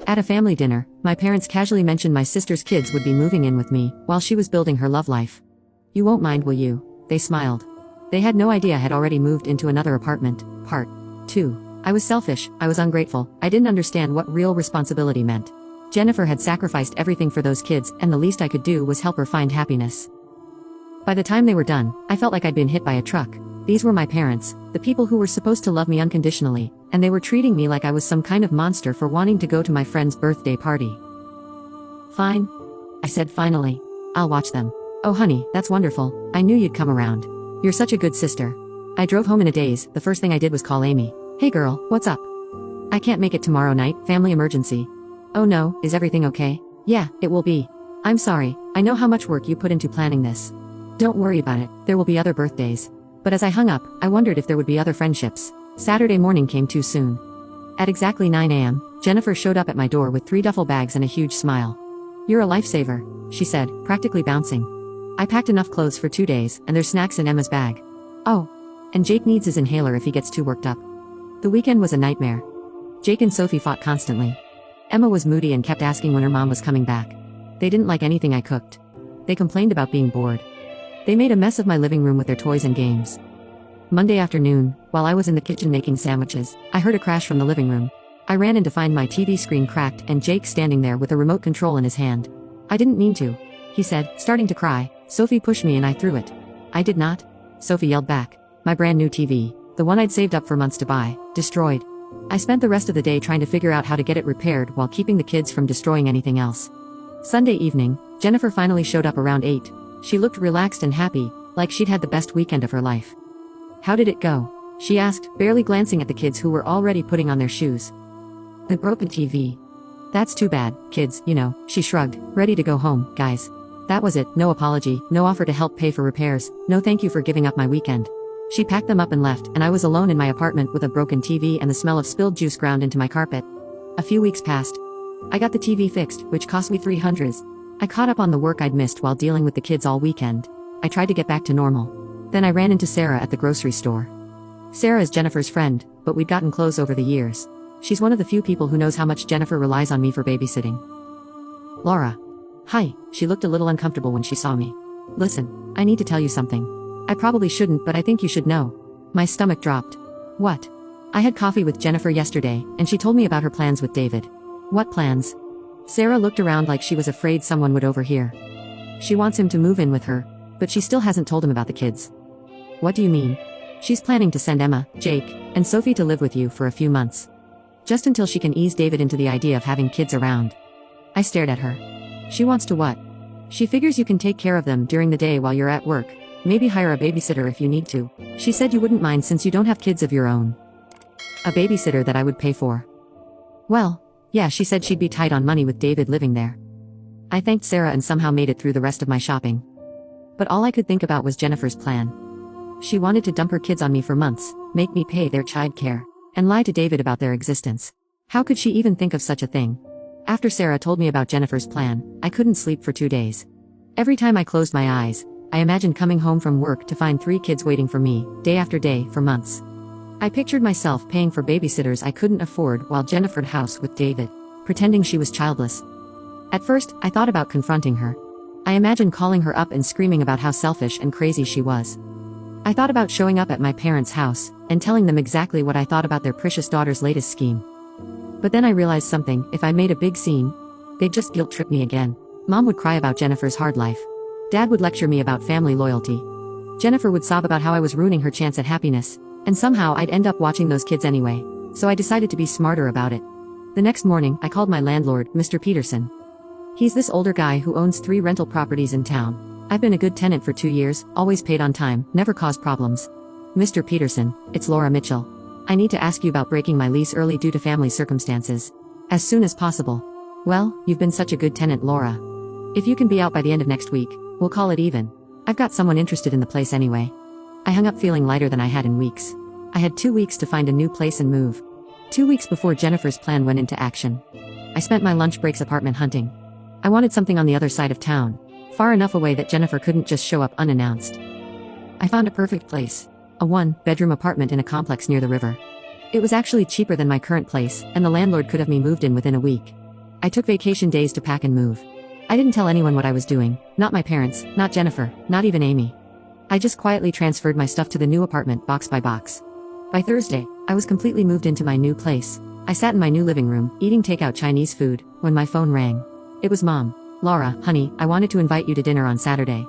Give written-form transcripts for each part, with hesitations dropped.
At a family dinner, my parents casually mentioned my sister's kids would be moving in with me while she was building her love life. "You won't mind, will you?" They smiled. They had no idea I had already moved into another apartment. Part 2. I was selfish, I was ungrateful, I didn't understand what real responsibility meant. Jennifer had sacrificed everything for those kids, and the least I could do was help her find happiness. By the time they were done, I felt like I'd been hit by a truck. These were my parents, the people who were supposed to love me unconditionally, and they were treating me like I was some kind of monster for wanting to go to my friend's birthday party. "Fine," I said finally. "I'll watch them." "Oh honey, that's wonderful, I knew you'd come around. You're such a good sister." I drove home in a daze. The first thing I did was call Amy. "Hey girl, what's up?" "I can't make it tomorrow night, family emergency." "Oh no, is everything okay?" "Yeah, it will be. I'm sorry, I know how much work you put into planning this." "Don't worry about it, there will be other birthdays." But as I hung up, I wondered if there would be other friendships. Saturday morning came too soon. At exactly 9 a.m., Jennifer showed up at my door with 3 duffel bags and a huge smile. "You're a lifesaver," she said, practically bouncing. "I packed enough clothes for 2 days, and there's snacks in Emma's bag." "Oh. And Jake needs his inhaler if he gets too worked up." The weekend was a nightmare. Jake and Sophie fought constantly. Emma was moody and kept asking when her mom was coming back. They didn't like anything I cooked. They complained about being bored. They made a mess of my living room with their toys and games. Monday afternoon, while I was in the kitchen making sandwiches, I heard a crash from the living room. I ran in to find my TV screen cracked and Jake standing there with a remote control in his hand. "I didn't mean to," he said, starting to cry. "Sophie pushed me and I threw it." "I did not," Sophie yelled back. My brand new TV, the one I'd saved up for months to buy, destroyed. I spent the rest of the day trying to figure out how to get it repaired while keeping the kids from destroying anything else. Sunday evening, Jennifer finally showed up around 8. She looked relaxed and happy, like she'd had the best weekend of her life. "How did it go?" she asked, barely glancing at the kids who were already putting on their shoes. "The broken TV. That's too bad, kids, you know," she shrugged, ready to go home, guys. That was it, no apology, no offer to help pay for repairs, no thank you for giving up my weekend. She packed them up and left, and I was alone in my apartment with a broken TV and the smell of spilled juice ground into my carpet. A few weeks passed. I got the TV fixed, which cost me $300. I caught up on the work I'd missed while dealing with the kids all weekend. I tried to get back to normal. Then I ran into Sarah at the grocery store. Sarah is Jennifer's friend, but we'd gotten close over the years. She's one of the few people who knows how much Jennifer relies on me for babysitting. "Laura." "Hi," she looked a little uncomfortable when she saw me. "Listen, I need to tell you something. I probably shouldn't, but I think you should know." My stomach dropped. "What?" "I had coffee with Jennifer yesterday, and she told me about her plans with David." "What plans?" Sarah looked around like she was afraid someone would overhear. "She wants him to move in with her, but she still hasn't told him about the kids." "What do you mean?" "She's planning to send Emma, Jake, and Sophie to live with you for a few months. Just until she can ease David into the idea of having kids around." I stared at her. "She wants to what?" "She figures you can take care of them during the day while you're at work. Maybe hire a babysitter if you need to. She said you wouldn't mind since you don't have kids of your own." "A babysitter that I would pay for?" "Well, yeah, she said she'd be tight on money with David living there." I thanked Sarah and somehow made it through the rest of my shopping. But all I could think about was Jennifer's plan. She wanted to dump her kids on me for months, make me pay their childcare, and lie to David about their existence. How could she even think of such a thing? After Sarah told me about Jennifer's plan, I couldn't sleep for 2 days. Every time I closed my eyes, I imagined coming home from work to find 3 kids waiting for me, day after day, for months. I pictured myself paying for babysitters I couldn't afford while Jennifer'd house with David, pretending she was childless. At first, I thought about confronting her. I imagined calling her up and screaming about how selfish and crazy she was. I thought about showing up at my parents' house and telling them exactly what I thought about their precious daughter's latest scheme. But then I realized something: if I made a big scene, they'd just guilt-trip me again. Mom would cry about Jennifer's hard life. Dad would lecture me about family loyalty. Jennifer would sob about how I was ruining her chance at happiness. And somehow I'd end up watching those kids anyway. So I decided to be smarter about it. The next morning, I called my landlord, Mr. Peterson. He's this older guy who owns 3 rental properties in town. I've been a good tenant for 2 years, always paid on time, never caused problems. "Mr. Peterson, it's Laura Mitchell. I need to ask you about breaking my lease early due to family circumstances. As soon as possible." "Well, you've been such a good tenant, Laura. If you can be out by the end of next week, we'll call it even. I've got someone interested in the place anyway." I hung up feeling lighter than I had in weeks. I had 2 weeks to find a new place and move. 2 weeks before Jennifer's plan went into action. I spent my lunch breaks apartment hunting. I wanted something on the other side of town, far enough away that Jennifer couldn't just show up unannounced. I found a perfect place. A 1-bedroom apartment in a complex near the river. It was actually cheaper than my current place, and the landlord could have me moved in within a week. I took vacation days to pack and move. I didn't tell anyone what I was doing, not my parents, not Jennifer, not even Amy. I just quietly transferred my stuff to the new apartment box by box. By Thursday, I was completely moved into my new place. I sat in my new living room, eating takeout Chinese food, when my phone rang. It was Mom. Laura, honey, I wanted to invite you to dinner on Saturday.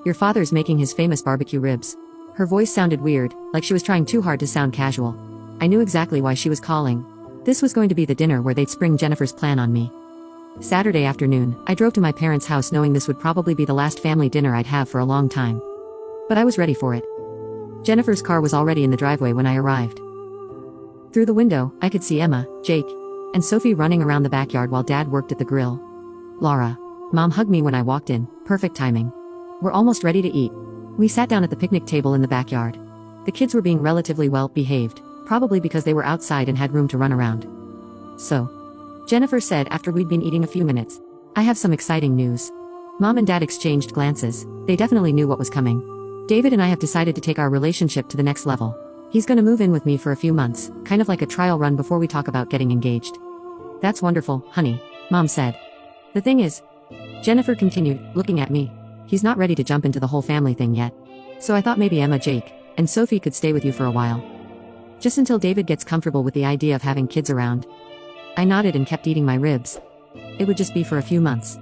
Your father's making his famous barbecue ribs. Her voice sounded weird, like she was trying too hard to sound casual. I knew exactly why she was calling. This was going to be the dinner where they'd spring Jennifer's plan on me. Saturday afternoon, I drove to my parents' house knowing this would probably be the last family dinner I'd have for a long time. But I was ready for it. Jennifer's car was already in the driveway when I arrived. Through the window, I could see Emma, Jake, and Sophie running around the backyard while Dad worked at the grill. Laura. Mom hugged me when I walked in, perfect timing. We're almost ready to eat. We sat down at the picnic table in the backyard. The kids were being relatively well behaved, probably because they were outside and had room to run around. So, Jennifer said after we'd been eating a few minutes, I have some exciting news. Mom and Dad exchanged glances. They definitely knew what was coming. David and I have decided to take our relationship to the next level. He's gonna move in with me for a few months, kind of like a trial run before we talk about getting engaged. That's wonderful, honey, Mom said. The thing is, Jennifer continued, looking at me, he's not ready to jump into the whole family thing yet. So I thought maybe Emma, Jake, and Sophie could stay with you for a while. Just until David gets comfortable with the idea of having kids around. I nodded and kept eating my ribs. It would just be for a few months.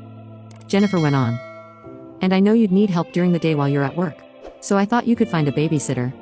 Jennifer went on. And I know you'd need help during the day while you're at work. So I thought you could find a babysitter.